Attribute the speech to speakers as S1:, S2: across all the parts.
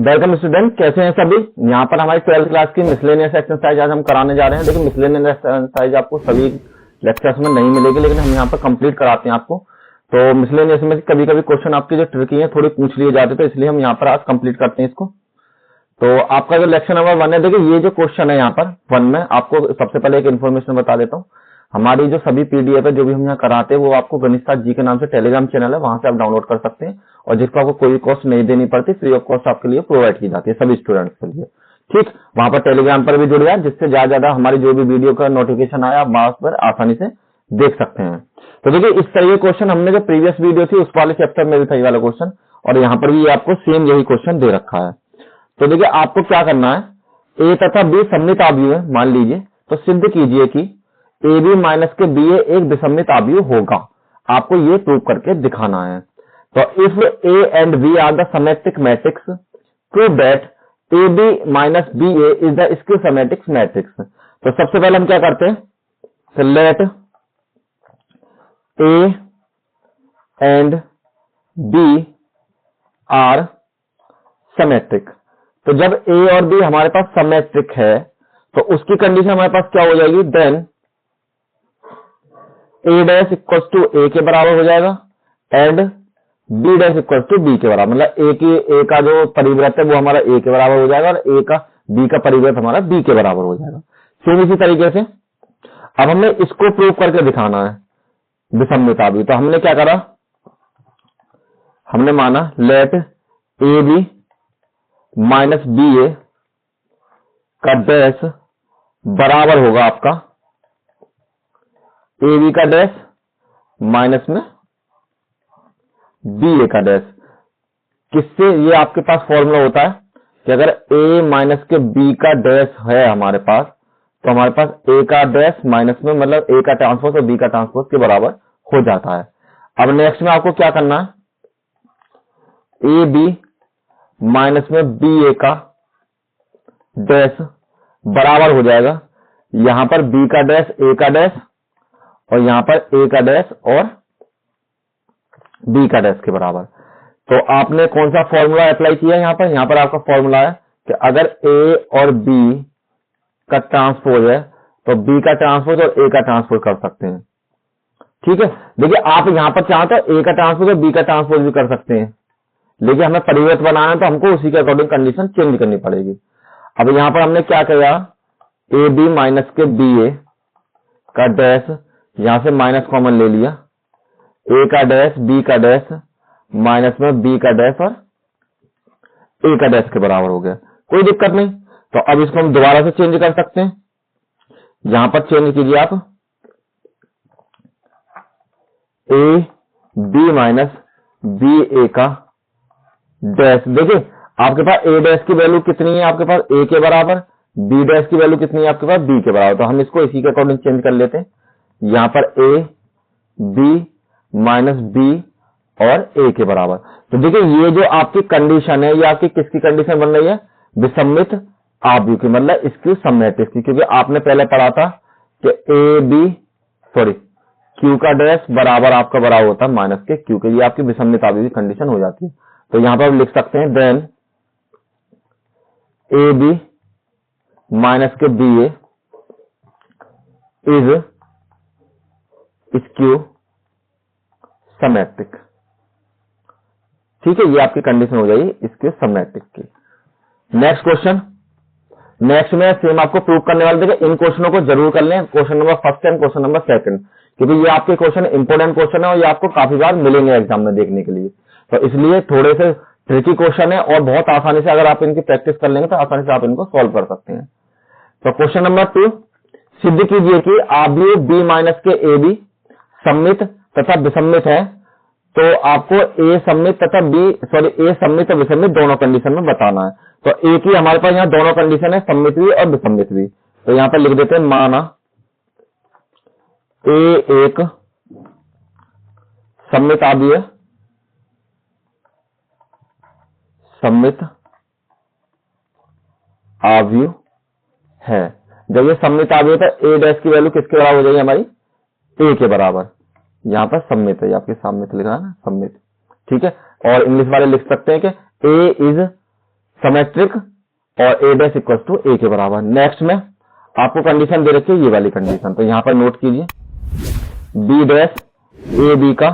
S1: Welcome student, कैसे हैं सभी। यहाँ पर हमारी 12th क्लास की मिसलेनियस एक्सरसाइज आज हम कराने जा रहे हैं। देखिए मिसलेनियस एक्सरसाइज आपको सभी लेक्चर्स में नहीं मिलेगी, लेकिन हम यहाँ पर कंप्लीट कराते हैं आपको। तो मिसलेनियस में कभी कभी क्वेश्चन आपके जो ट्रिकी है थोड़ी पूछ लिए जाते, तो इसलिए हम यहाँ पर आज कंप्लीट करते हैं इसको। तो आपका जो लेक्चर नंबर 1 है, देखिए ये जो क्वेश्चन है यहाँ पर 1 में, आपको सबसे पहले एक इन्फॉर्मेशन बता देता हूँ। हमारी जो सभी पीडीएफ है जो भी हम यहाँ कराते हैं वो आपको गणित साथ जी के नाम से टेलीग्राम चैनल है, वहां से आप डाउनलोड कर सकते हैं और जिसको आपको कोई कॉस्ट नहीं देनी पड़ती, फ्री ऑफ कॉस्ट आपके लिए प्रोवाइड की जाती है सभी स्टूडेंट्स के लिए। ठीक, वहां पर टेलीग्राम पर भी जुड़ जाए, जिससे ज्यादा हमारी जो भी वीडियो का नोटिफिकेशन आया आप वहां पर आसानी से देख सकते हैं। तो देखिए इस तरह के क्वेश्चन हमने जो प्रीवियस वीडियो थी उस वाले चैप्टर में भी था ये वाला क्वेश्चन, और यहाँ पर भी आपको सेम यही क्वेश्चन दे रखा है। तो देखिए आपको क्या करना है, ए तथा बी सममित आव्यूह है मान लीजिए, तो सिद्ध कीजिए कि ए बी माइनस के बी ए एक विसम्मित आव्यूह होगा। आपको ये प्रूव करके दिखाना है। तो if A and B are the symmetric matrix, prove that A B minus B A is the skew symmetric matrix. तो सबसे पहले हम क्या करते हैं, let A and B are symmetric. तो जब ए और बी हमारे पास सिमेट्रिक है तो उसकी कंडीशन हमारे पास क्या हो जाएगी, then A dash equal to A के बराबर हो जाएगा and B dash equal to B के बराबर, मतलब ए का जो परिव्रत है वो हमारा ए के बराबर हो जाएगा और ए का बी का परिव्रत हमारा बी के बराबर हो जाएगा। सेम इसी तरीके से अब हमने इसको प्रूव करके दिखाना है विसम्मित आव्यूह। तो हमने क्या करा, हमने माना let A B minus B A का डैश बराबर होगा आपका ए बी का डैश माइनस में बी ए का डैश। किससे, ये आपके पास फॉर्मूला होता है कि अगर ए माइनस के बी का डैश है हमारे पास, तो हमारे पास ए का डैश माइनस में मतलब ए का ट्रांसपोज और बी का ट्रांसपोज के बराबर हो जाता है। अब नेक्स्ट में आपको क्या करना है, ए बी माइनस में बी ए का डैश बराबर हो जाएगा यहां पर बी का डैश ए का डैश और यहां पर ए का डैश और बी का डैश के बराबर। तो आपने कौन सा फॉर्मूला अप्लाई किया यहां पर आपका फॉर्मूला है कि अगर ए और बी का ट्रांसपोज है तो बी का ट्रांसपोज और ए का ट्रांसपोज कर सकते हैं। ठीक है, देखिए आप यहां पर चाहें तो ए का ट्रांसपोज और बी का ट्रांसपोज भी कर सकते हैं, लेकिन हमें परिवर्त बनाना है तो हमको उसी के अकॉर्डिंग कंडीशन चेंज करनी पड़ेगी। अब यहां पर हमने क्या किया, ए बी माइनस के बी ए का डैश यहां से माइनस कॉमन ले लिया, ए का डैश बी का डैश माइनस में बी का डैश और ए का डैश के बराबर हो गया, कोई दिक्कत नहीं। तो अब इसको हम दोबारा से चेंज कर सकते हैं। यहां पर चेंज कीजिए आप ए बी माइनस बी ए का डैश। देखिए आपके पास ए डैश की वैल्यू कितनी है, आपके पास ए के बराबर, बी डैश की वैल्यू कितनी है आपके पास बी के बराबर। तो हम इसको इसी के अकॉर्डिंग चेंज कर लेते हैं। यहां पर ए बी माइनस बी और ए के बराबर। तो देखिए ये जो आपकी कंडीशन है ये आपकी किसकी कंडीशन बन रही है, विसम्मित आव्यूह की, मतलब इसकी सिमेट्रिक की, क्योंकि आपने पहले पढ़ा था कि ए बी क्यू का डैश बराबर आपका बराबर होता है माइनस के क्यू के, ये आपकी विसम्मित आव्यूह की कंडीशन हो जाती है। तो यहां पर लिख सकते हैं देन ए बी माइनस के B A is skew symmetric. ठीक है, ये आपकी कंडीशन हो जाएगी स्क्यू सिमेट्रिक की। नेक्स्ट क्वेश्चन, नेक्स्ट में सेम आपको प्रूव करने वाले, देखिए इन क्वेश्चनों को जरूर कर लें, question number first and question number second, क्योंकि ये आपके क्वेश्चन इंपोर्टेंट क्वेश्चन है और ये आपको काफी बार मिलेंगे एग्जाम में देखने के लिए। तो इसलिए थोड़े से ट्रिकी क्वेश्चन है और बहुत आसानी से अगर आप इनकी प्रैक्टिस कर लेंगे तो आसानी से आप इनको सॉल्व कर सकते हैं। तो क्वेश्चन नंबर 2, सिद्ध कीजिए कि आव्यूह बी माइनस के ए बी सममित तथा विसम्मित है। तो आपको ए सममित तथा ए सममित और विसम्मित दोनों कंडीशन में बताना है। तो ए की हमारे पास यहाँ दोनों कंडीशन है, सम्मित भी और विसम्मित भी। तो यहां पर लिख देते हैं माना ए एक सम्मित आव्यूह, सम्मित आव्यूह है। जब ये सम्मित आव्यूह तो ए डैश की वैल्यू किसके बराबर हो जाएगी हमारी, ए के बराबर। यहां पर सम्मित है, आपके सामने लिखा है ना सम्मित। ठीक है, और इंग्लिश वाले लिख सकते हैं कि ए इज सिमेट्रिक और a dash equal to a के बराबर। नेक्स्ट में आपको कंडीशन दे रखी है ये वाली कंडीशन, तो यहां पर नोट कीजिए b डैश ए बी का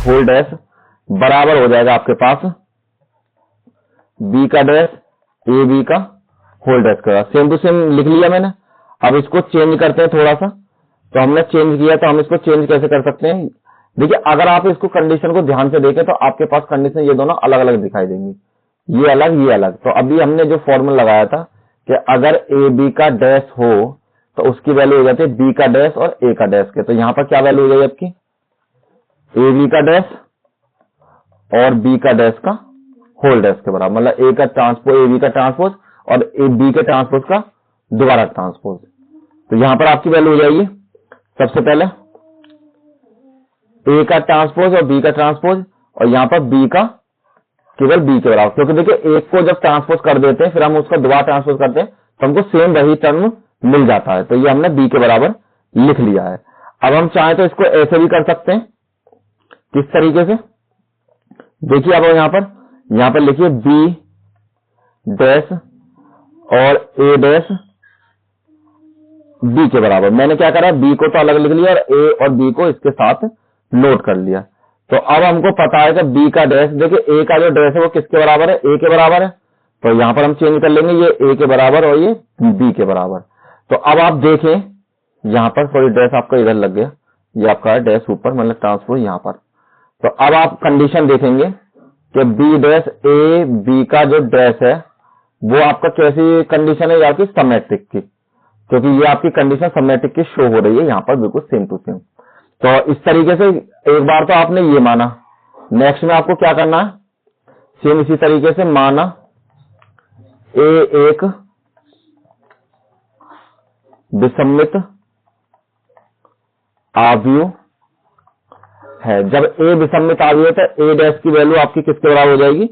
S1: होल डैश बराबर हो जाएगा आपके पास b का डैश ए बी का होल डैश का। सेम टू सेम लिख लिया मैंने। अब इसको चेंज करते हैं थोड़ा सा, तो हमने चेंज किया, तो हम इसको चेंज कैसे कर सकते हैं। देखिए अगर आप इसको कंडीशन को ध्यान से देखें तो आपके पास कंडीशन ये दोनों अलग अलग दिखाई देंगी, ये अलग ये अलग। तो अभी हमने जो फॉर्मूला लगाया था कि अगर ए बी का डैश हो तो उसकी वैल्यू हो जाती है बी का डैश और ए का डैश के। तो यहां पर क्या वैल्यू हो जाएगी आपकी, ए बी का डैश और बी का डैश का होल डैश के बराबर, मतलब ए का ट्रांसपोज ए बी का ट्रांसपोज और ए बी के ट्रांसपोज का दोबारा ट्रांसपोज। तो यहां पर आपकी वैल्यू हो जाएगी सबसे पहले ए का ट्रांसपोज और बी का ट्रांसपोज, और यहां पर बी का केवल बी के बराबर, क्योंकि देखिए एक को जब ट्रांसपोज कर देते हैं फिर हम उसका दोबारा ट्रांसपोज करते हैं तो हमको सेम वही टर्म मिल जाता है। तो ये हमने बी के बराबर लिख लिया है। अब हम चाहें तो इसको ऐसे भी कर सकते हैं, किस तरीके से, देखिए अब यहां पर लिखिए बी डैश और ए डैश बी के बराबर। मैंने क्या करा, बी को तो अलग लिख लिया और ए और बी को इसके साथ नोट कर लिया। तो अब हमको पता है कि बी का डैश, देखिए ए का जो डैश है वो किसके बराबर है, ए के बराबर है। तो यहां पर हम चेंज कर लेंगे, ये ए के बराबर और ये बी के बराबर। तो अब आप देखें यहां पर सॉरी डैश आपका इधर लग गया, ये आपका डैश ऊपर मतलब ट्रांसपोज यहां पर। तो अब आप कंडीशन देखेंगे कि बी डैश ए बी का जो डैश है वो आपका कैसी कंडीशन है, आपकी सिमेट्रिक की, क्योंकि ये आपकी कंडीशन सिमेट्रिक की शो हो रही है यहां पर बिल्कुल सेम टू सेम। तो इस तरीके से एक बार तो आपने ये माना, नेक्स्ट में आपको क्या करना है, सेम इसी तरीके से माना ए एक विसम्मित आव्यूह है। जब ए विसम्मित आव्यूह है तो ए डैश की वैल्यू आपकी किसके बराबर हो जाएगी,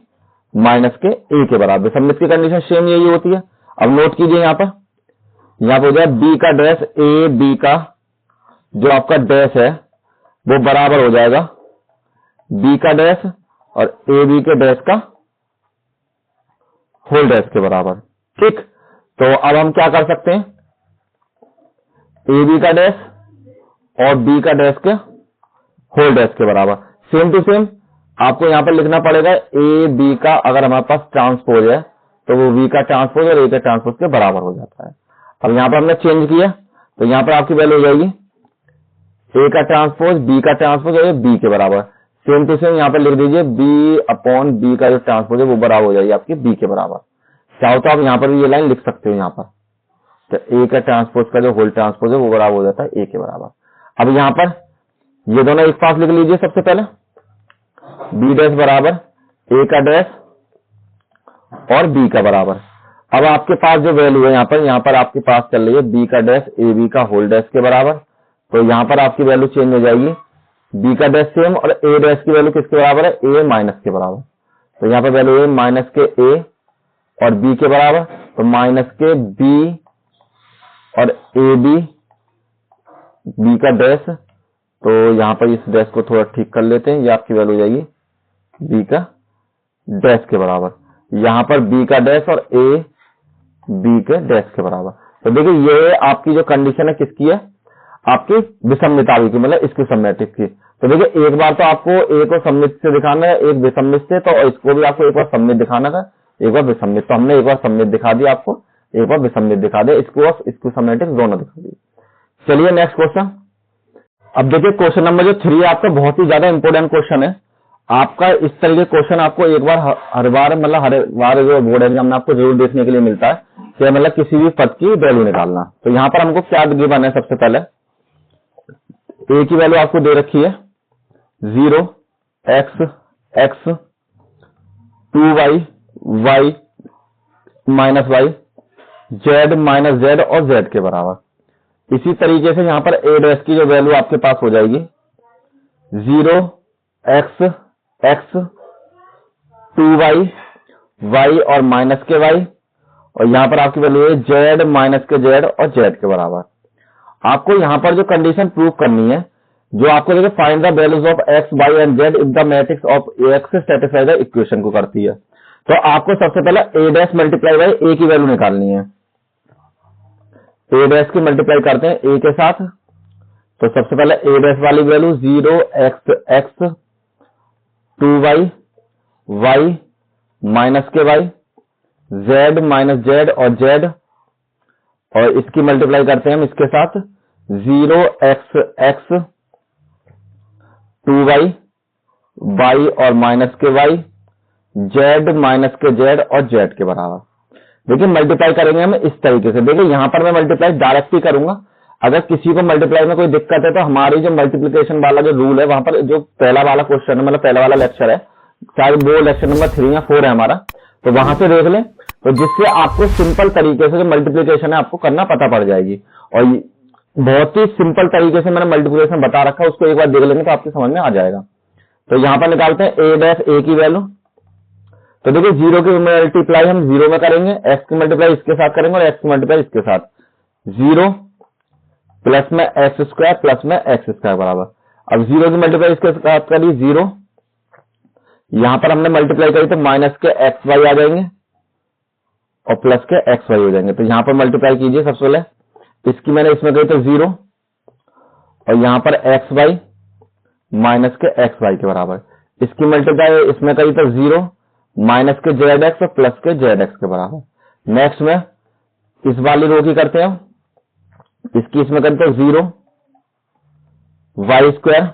S1: माइनस के ए के बराबर। विसम्मित की कंडीशन सेम यही होती है। अब नोट कीजिए यहां पर हो जाए बी का डैश ए बी का जो आपका डैश है वो बराबर हो जाएगा बी का डैश और ए बी के डैश का होल डैश के बराबर। ठीक, तो अब हम क्या कर सकते हैं, ए बी का डैश और बी का डैश के होल डैश के बराबर। सेम टू सेम आपको यहां पर लिखना पड़ेगा ए बी का अगर हमारे पास ट्रांसपोज है तो वो बी का ट्रांसपोज और ए के ट्रांसपोज के बराबर हो जाता है। अब यहां पर हमने चेंज किया तो यहां पर आपकी वैल्यू हो जाएगी ए का ट्रांसपोज बी का ट्रांसपोज और ये बी के बराबर। सेम टू सेम यहां पर लिख दीजिए बी अपॉन बी का जो ट्रांसपोज है वो बराबर हो जाएगी आपकी बी के बराबर। चाहो तो आप यहां पर भी ये लाइन लिख सकते हो यहां पर, तो ए का ट्रांसपोज का जो होल ट्रांसपोज है वो बराबर हो जाता है ए के बराबर। अब यहां पर ये दोनों एक पास लिख लीजिए, सबसे पहले बी डैश बराबर ए का डैश और बी का बराबर। अब आपके पास जो वैल्यू है यहां पर आपके पास चल रही है बी का डैश ए बी का होल डैश के बराबर। तो यहां पर आपकी वैल्यू चेंज हो जाएगी, बी का डैश सेम और ए डैश की वैल्यू किसके बराबर है, ए माइनस के बराबर। तो यहां पर वैल्यू है माइनस के ए और बी के बराबर, तो माइनस के बी और ए बी का डैश। तो यहां पर इस डैश को थोड़ा ठीक कर लेते हैं, ये आपकी वैल्यू हो जाएगी बी का डैश के बराबर, यहां पर बी का डैश और ए बी के डैश के बराबर। तो देखिए ये आपकी जो कंडीशन है किसकी है, आपकी विसम्मित आव्यूह की, मतलब इसकी सिमेट्रिक की। तो देखिए एक बार तो आपको ए को सम्मित से दिखाना है, एक विसम्मित से, तो इसको भी आपको एक बार सम्मित दिखाना था, एक बार विसम्मित। तो हमने एक बार सम्मित दिखा दिया आपको, एक बार विसम्मित दिखा दिया, इसको सिमेट्रिक दोनों दिखा दिए। चलिए नेक्स्ट क्वेश्चन। अब देखिए क्वेश्चन नंबर जो 3 है आपका बहुत ही ज्यादा इंपोर्टेंट क्वेश्चन है आपका। इस तरह के क्वेश्चन आपको एक बार हर बार जो बोर्ड एग्जाम में आपको जरूर देखने के लिए मिलता है कि मतलब किसी भी पद की वैल्यू निकालना। तो यहां पर हमको क्या गिवन है, सबसे पहले ए की वैल्यू आपको दे रखी है 0 x 2y y minus y z minus z और z के बराबर। इसी तरीके से यहां पर a डैश की जो वैल्यू आपके पास हो जाएगी 0 x 2y y और माइनस के y, और यहां पर आपकी वैल्यू है z माइनस के z और z के बराबर। आपको यहां पर जो कंडीशन प्रूव करनी है, जो आपको देखिए find the values of x y and z if the matrix of x satisfy the equation को करती है। तो आपको सबसे पहले ए डैश मल्टीप्लाई बाई ए की वैल्यू निकालनी है। ए डैश की मल्टीप्लाई करते हैं ए के साथ, तो सबसे पहले ए डैश वाली value 0x 2y y minus के y z माइनस z और z, और इसकी मल्टीप्लाई करते हैं हम इसके साथ 0x 2y y और माइनस के y z माइनस के z और z के बराबर। देखिए मल्टीप्लाई करेंगे हम इस तरीके से। देखिए यहां पर मैं मल्टीप्लाई डायरेक्ट ही करूंगा। अगर किसी को मल्टीप्लाई में कोई दिक्कत है तो हमारी जो मल्टीप्लिकेशन वाला जो रूल है वहां पर जो पहला वाला क्वेश्चन है, मतलब पहला वाला लेक्चर है, शायद वो लेक्चर नंबर 3 या 4 है हमारा, तो वहां से देख लें, तो जिससे आपको सिंपल तरीके से जो मल्टीप्लिकेशन है आपको करना पता पड़ जाएगी। और बहुत ही सिंपल तरीके से मैंने मल्टीप्लिकेशन बता रखा है, उसको एक बार देख लेंगे तो आपको समझ में आ जाएगा। तो यहां पर निकालते हैं ए डैश ए की वैल्यू। तो देखिए 0 की मल्टीप्लाई हम 0 में करेंगे, x की मल्टीप्लाई इसके साथ करेंगे और x की मल्टीप्लाई इसके साथ, 0 प्लस में एक्स स्क्वायर प्लस में एक्स स्क्वायर बराबर। अब 0 की मल्टीप्लाई इसके साथ करिए 0, यहां पर हमने मल्टीप्लाई करी तो माइनस के एक्स वाई आ जाएंगे और प्लस के एक्स वाई हो जाएंगे। तो यहां पर मल्टीप्लाई कीजिए सबसे पहले, इसकी मैंने इसमें कही तो 0 और यहां पर एक्स वाई माइनस के एक्स वाई के बराबर। इसकी मल्टीप्लाई इसमें करी तो 0 माइनस के जेड एक्स और प्लस के जेड एक्स के बराबर। नेक्स्ट में इस वाली रो की करते हैं, इसकी इसमें करते हैं 0 Y square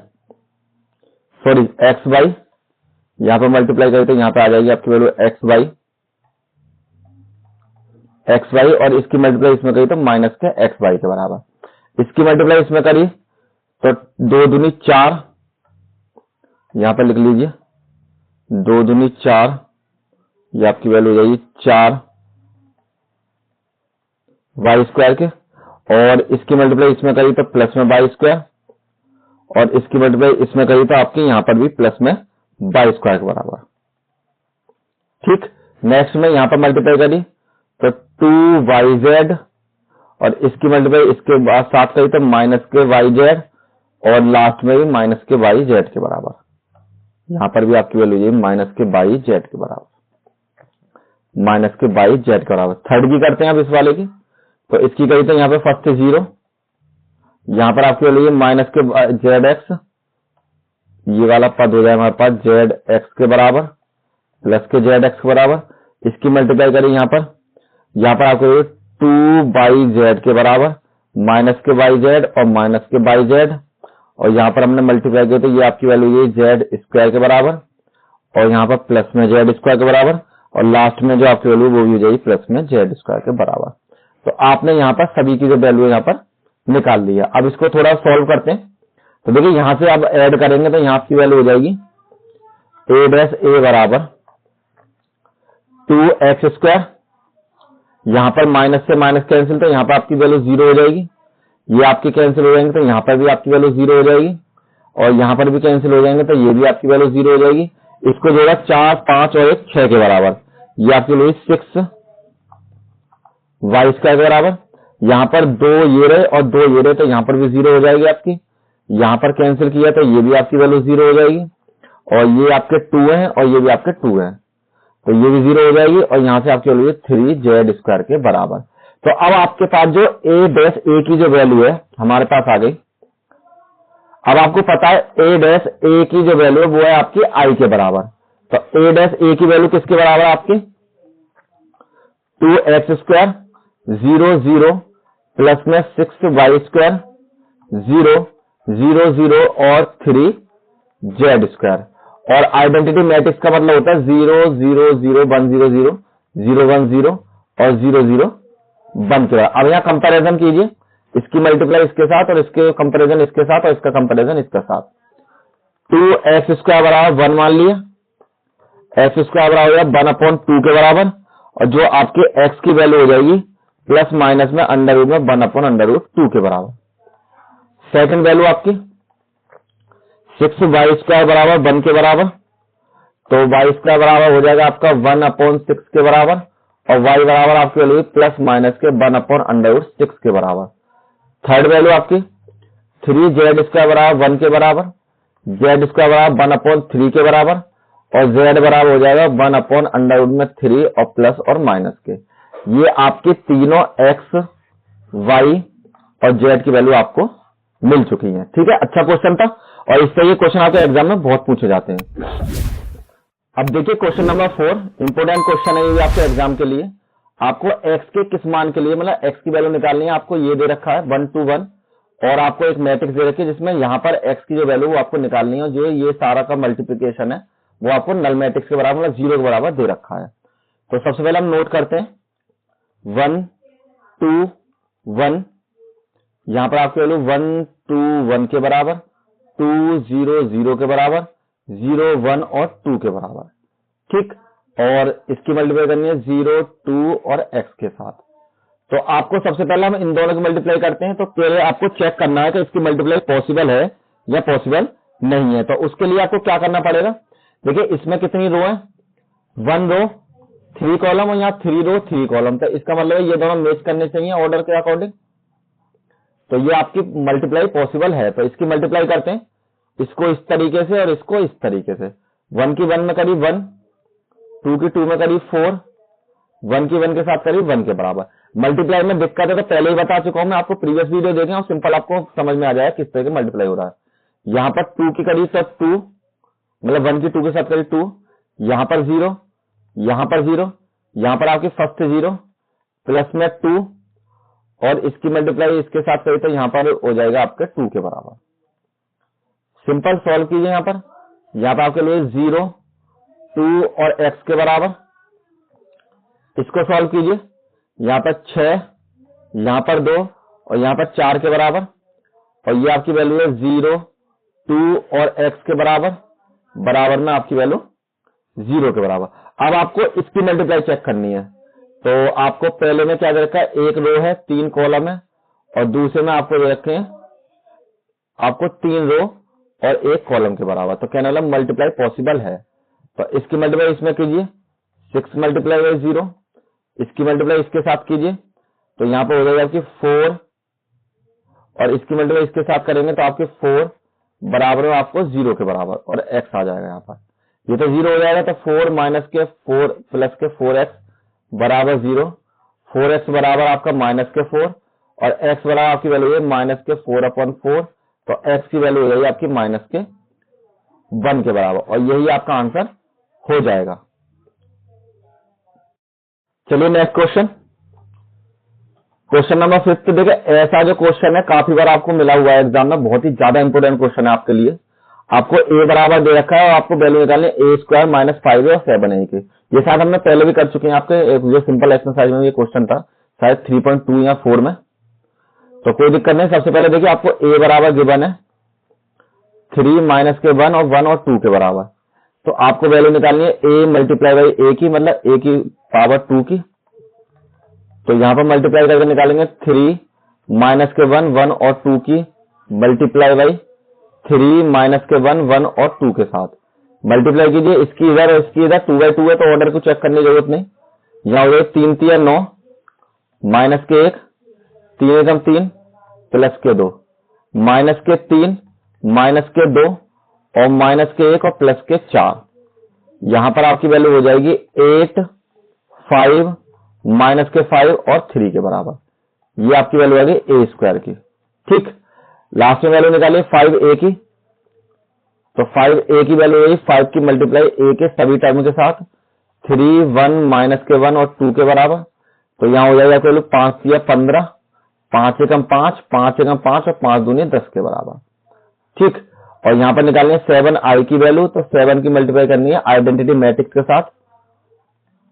S1: sorry X Y, यहां पर मल्टीप्लाई करते हैं, यहां पर आ जाएगी आपकी वैल्यू एक्स वाई और इसकी मल्टीप्लाई इसमें करी तो माइनस के एक्स वाई के बराबर। इसकी मल्टीप्लाई इसमें करी तो 2 दूनी 4, यहां पर लिख लीजिए 2 दूनी 4, ये आपकी वैल्यू हो जाएगी 4 वाई स्क्वायर के, और इसकी मल्टीप्लाई इसमें करी तो प्लस में वाई स्क्वायर और इसकी मल्टीप्लाई इसमें करी तो आपके यहां पर भी प्लस में वाई स्क्वायर के बराबर। ठीक, नेक्स्ट में यहां पर मल्टीप्लाई करी तो 2yz और इसकी मल्टीप्लाई इसके बाद साथ करी तो माइनस के yz और लास्ट में भी माइनस के yz के बराबर। यहां पर भी आपकी वैल्यू ये माइनस के yz के बराबर, माइनस के yz के बराबर। थर्ड की करते हैं अब इस वाले की, तो इसकी करी तो यहाँ पे फर्स्ट 0, यहां पर आपकी वैल्यू माइनस के zx, ये वाला पद हो जाए हमारे पास zx के बराबर प्लस के zx के बराबर। इसकी मल्टीप्लाई करें यहां पर आपको 2yz के बराबर माइनस के yz और माइनस के yz, और यहां पर हमने मल्टीप्लाई किया तो ये आपकी वैल्यू ये z स्क्वायर के बराबर और यहां पर प्लस में z स्क्वायर के बराबर, और लास्ट में जो आपकी वैल्यू वो भी हो जाएगी प्लस में z स्क्वायर के बराबर। तो आपने यहाँ पर सभी की जो वैल्यू यहाँ पर निकाल ली है। अब इसको थोड़ा सॉल्व करते हैं। तो देखिए यहां से अब ऐड करेंगे तो यहाँ की वैल्यू हो जाएगी ए डैश ए बराबर 2x स्क्वायर, यहां पर माइनस से माइनस कैंसिल तो यहाँ पर आपकी वैल्यू 0 हो जाएगी, ये आपकी कैंसिल हो जाएंगे तो यहाँ पर भी आपकी वैल्यू 0 हो जाएगी और यहाँ पर भी कैंसिल हो जाएंगे तो ये भी आपकी वैल्यू 0 हो जाएगी। इसको जोड़ा 4 5 और 1 6 के बराबर, ये आपकी वैल्यू 6 वाई स्क्वायर के बराबर। यहाँ पर 2 ये रहे और 2 ये रहे तो यहाँ पर भी 0 हो जाएगी आपकी, यहाँ पर कैंसिल किया तो ये भी आपकी वैल्यू 0 हो जाएगी और ये आपके 2 हैं और ये भी आपके 2 हैं तो ये भी 0 हो जाएगी और यहाँ से आपकी वैल्यू 3z स्क्वायर के बराबर। तो अब आपके पास जो a डैश a की जो वैल्यू है हमारे पास आ गई। अब आपको पता है a डैश a की जो वैल्यू है वो है आपकी i के बराबर। तो a डैश a की वैल्यू किसके बराबर है आपकी 2x स्क्वायर 0 0 प्लस में 6y स्क्वायर 0 0 0 और 3z स्क्वायर। और आइडेंटिटी मैट्रिक्स का मतलब होता है 0 0 0 1 0 0 0 1 0 और 0 0 1 के बाद। अब यहाँ कंपैरिजन कीजिए, इसकी मल्टीप्लाई इसके साथ और इसके कंपैरिजन इसके साथ और इसका कंपैरिजन इसके साथ। 2x स्क्वायर बराबर 1 मान लिया, x स्क्वायर बराबर 1/2 के बराबर और जो आपके x की वैल्यू हो जाएगी प्लस माइनस में अंडर रूट में 1/2 के बराबर। सेकंड वैल्यू आपकी 6y स्क्वायर बराबर 1 के बराबर, तो y स्क्वायर बराबर हो जाएगा आपका 1/6 के बराबर और y बराबर आपकी वैल्यू प्लस माइनस के 1/6 के बराबर। थर्ड वैल्यू आपकी 3z स्क्वायर बराबर 1 के बराबर, z स्क्वायर बराबर 1/3 के बराबर और z बराबर हो जाएगा 1/√3 और प्लस और माइनस के। ये आपके तीनों x, y और z की वैल्यू आपको मिल चुकी है। ठीक है, अच्छा क्वेश्चन था और इससे ये क्वेश्चन आपके एग्जाम में बहुत पूछे जाते हैं। अब देखिए क्वेश्चन नंबर 4, इंपोर्टेंट क्वेश्चन है ये आपके एग्जाम के लिए। आपको x के किस मान के लिए, मतलब x की वैल्यू निकालनी है। आपको ये दे रखा है 1 to 1 और आपको एक मैट्रिक्स दे रखी है जिसमें यहाँ पर x की जो वैल्यू वो आपको निकालनी है, जो ये सारा का मल्टीप्लीकेशन है वो आपको नल मैट्रिक्स के बराबर, मतलब 0 के बराबर दे रखा है। तो सबसे पहले हम नोट करते हैं 1 2 1, यहाँ पर आपकी वैल्यू 1 2 1 के बराबर, 2 0 0 के बराबर, 0 1 और 2 के बराबर। ठीक, और इसकी मल्टीप्लाई करनी है 0 2 और x के साथ। तो आपको सबसे पहले हम इन दोनों की मल्टीप्लाई करते हैं। तो पहले आपको चेक करना है कि इसकी मल्टीप्लाई पॉसिबल है या पॉसिबल नहीं है। तो उसके लिए आपको क्या करना पड़ेगा, देखिए इसमें कितनी रो है, 1 रो 3 कॉलम और यहाँ 3 रो 3 कॉलम। तो इसका मतलब है ये दोनों मैच करने चाहिए ऑर्डर के अकॉर्डिंग। तो ये आपकी मल्टीप्लाई पॉसिबल है। तो इसकी मल्टीप्लाई करते हैं, इसको इस तरीके से और इसको इस तरीके से। 1 की 1 में करीब 1, 2 की 2 में करीब 4, 1 की 1 के साथ करीब 1 के बराबर। मल्टीप्लाई में दिक्कत है तो पहले ही बता चुका हूं मैं आपको, प्रीवियस वीडियो देखें और सिंपल आपको समझ में आ जाएगा किस तरह के मल्टीप्लाई हो रहा है। यहाँ पर 2 की करीब सब 2, मतलब 1 की 2 के साथ करीब 2, यहाँ पर 0, यहाँ पर 0, यहाँ पर आपकी फर्स्ट 0 प्लस में 2 और इसकी मल्टीप्लाई इसके साथ करी तो यहाँ पर हो जाएगा आपके 2 के बराबर। सिंपल सॉल्व कीजिए। यहाँ पर आपके लिए 0 2 और x के बराबर, इसको सॉल्व कीजिए। यहाँ पर 6, यहाँ पर 2 और यहाँ पर 4 के बराबर, और ये आपकी वैल्यू है 0 2 और x के बराबर, बराबर में आपकी वैल्यू 0 के बराबर। अब आपको इसकी मल्टीप्लाई चेक करनी है। तो आपको पहले में क्या दे रखा है, एक रो है 3 कॉलम है और दूसरे में आपको दे रखे हैं आपको 3 रो और 1 कॉलम के बराबर। तो कहने वाला मल्टीप्लाई पॉसिबल है। तो इसकी मल्टीप्लाई इसमें कीजिए, 6 मल्टीप्लाई बाई 0, इसकी मल्टीप्लाई इसके साथ कीजिए तो यहाँ पर हो जाएगा आपकी 4 और इसकी मल्टीप्लाई इसके साथ करेंगे तो आपके 4 बराबर में आपको 0 के बराबर और x आ जाएगा। यहाँ पर ये तो 0 हो जाएगा तो 4 माइनस के 4 प्लस के 4x बराबर 0, 4x बराबर आपका माइनस के 4 और x बराबर आपकी वैल्यू है माइनस के 4/4। तो x की वैल्यू हो जाएगी आपकी माइनस के 1 के बराबर और यही आपका आंसर हो जाएगा। चलिए नेक्स्ट क्वेश्चन, क्वेश्चन नंबर 5। देखिए ऐसा जो क्वेश्चन है काफी बार आपको मिला हुआ है एग्जाम में, बहुत ही ज्यादा इंपोर्टेंट क्वेश्चन है आपके लिए। आपको a बराबर दे रखा है और आपको वैल्यू निकालनी है a² - 5a और 7a की। ये शायद हमने पहले भी कर चुके हैं आपके जो सिंपल एक्सरसाइज में ये क्वेश्चन था शायद 3.2 या 4 में, तो कोई दिक्कत नहीं। सबसे पहले देखिए आपको a बराबर गिवन है 3 माइनस के 1 और 1 और 2 के बराबर। तो आपको वैल्यू निकालनी है a मल्टीप्लाई बाई a की, मतलब a की पावर 2 की। तो यहाँ पर मल्टीप्लाई करके निकालेंगे 3 माइनस के 1 1 और 2 की मल्टीप्लाई बाई 3 माइनस के 1 1 और 2 के साथ मल्टीप्लाई कीजिए। इसकी इधर और इसकी इधर 2/2 है तो ऑर्डर को चेक करने की जरूरत नहीं। यहाँ हो जाए 3 3 9 माइनस के 1 3 एकम 3 प्लस के 2 माइनस के 3 माइनस के 2 और माइनस के 1 और प्लस के 4। यहाँ पर आपकी वैल्यू हो जाएगी 8 5 माइनस के 5 और 3 के बराबर। ये आपकी वैल्यू आ गई a² की। ठीक, लास्ट में वैल्यू निकालिए 5a की। तो 5a की वैल्यू है 5 की मल्टीप्लाई a के सभी टर्म के साथ 3 1 माइनस के 1 और 2 के बराबर। तो यहाँ हो जाएगा वैल्यू 5 या 15, 5 एकम 5 5 एकम 5 और 5 दूनी 10 के बराबर। ठीक, और यहाँ पर निकालनी है 7i की वैल्यू। तो 7 की मल्टीप्लाई करनी है आइडेंटिटी मैट्रिक्स के साथ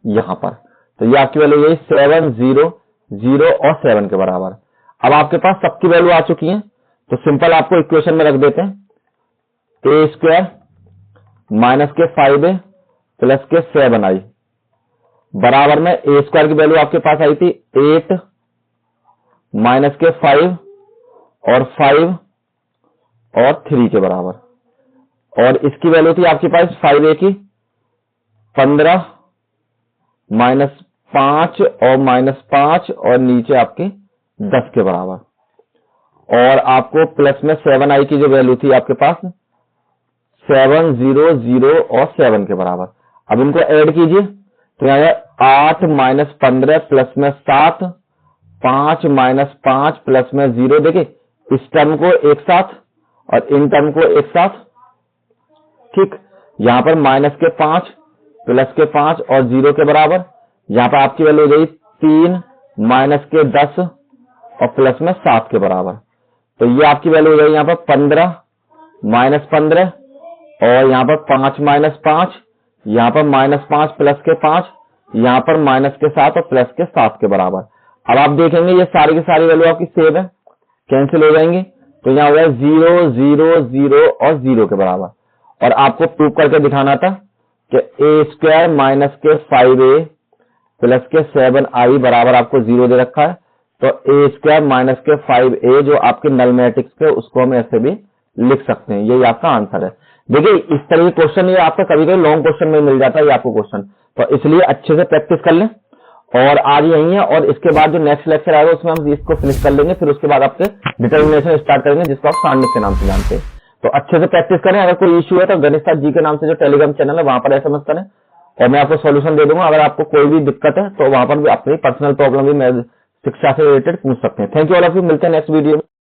S1: यहाँ पर। तो ये आपकी वैल्यू यही 7 0 0 और 7 के बराबर। अब आपके पास सबकी वैल्यू आ चुकी है तो सिंपल आपको इक्वेशन में रख देते हैं a² माइनस के 5a प्लस के 7i बराबर में a² की वैल्यू आपके पास आई थी 8 माइनस के 5 और 5 और 3 के बराबर, और इसकी वैल्यू थी आपके पास 5a की 15 माइनस 5 और माइनस 5 और नीचे आपके 10 के बराबर। और आपको प्लस में 7i की जो वैल्यू थी आपके पास 7 0 0 और 7 के बराबर। अब इनको ऐड कीजिए तो यहाँ 8 माइनस 15 प्लस में 7, 5 माइनस 5 प्लस में 0। देखिए इस टर्म को एक साथ और इन टर्म को एक साथ, ठीक। यहाँ पर माइनस के 5 प्लस के 5 और 0 के बराबर। यहाँ पर आपकी वैल्यू हो गई 3 माइनस के 10 और प्लस में 7 के बराबर। तो ये आपकी वैल्यू हो गई यहाँ पर 15 माइनस 15 और यहाँ पर 5 माइनस 5, यहाँ पर माइनस 5 प्लस के 5, यहाँ पर माइनस के 7 और प्लस के 7 के बराबर। अब आप देखेंगे ये सारी की सारी वैल्यू आपकी सेम है, कैंसिल हो जाएंगे। तो यहाँ हो गया 0 0 0 और 0 के बराबर। और आपको प्रूव करके दिखाना था कि a स्क्वायर माइनस के 5a प्लस के 7i बराबर आपको 0 दे रखा है। तो a स्क्वायर माइनस के 5a जो आपके नल मैट्रिक्स पे, उसको हम ऐसे भी लिख सकते हैं। यही आपका आंसर है। देखिए इस तरह के क्वेश्चन ये आपका कभी कभी लॉन्ग क्वेश्चन में मिल जाता है ये आपको क्वेश्चन, तो इसलिए अच्छे से प्रैक्टिस कर लें। और आज यही है, और इसके बाद जो नेक्स्ट लेक्चर आएगा उसमें हम इसको फिनिश कर लेंगे। फिर उसके बाद आपके डिटर्मिनेशन स्टार्ट करेंगे, जिसको आप सारणिक के नाम से जानते हैं। तो अच्छे से प्रैक्टिस करें। अगर कोई इश्यू है तो गणित साथ जी के नाम से जो टेलीग्राम चैनल है वहां पर एसएमएस करें और मैं आपको सॉल्यूशन दे दूंगा। अगर आपको कोई भी दिक्कत है तो वहां पर भी अपनी पर्सनल प्रॉब्लम भी मैं शिक्षा से रिलेटेड पूछ सकते हैं। Thank you all of you. मिलते हैं नेक्स्ट वीडियो में।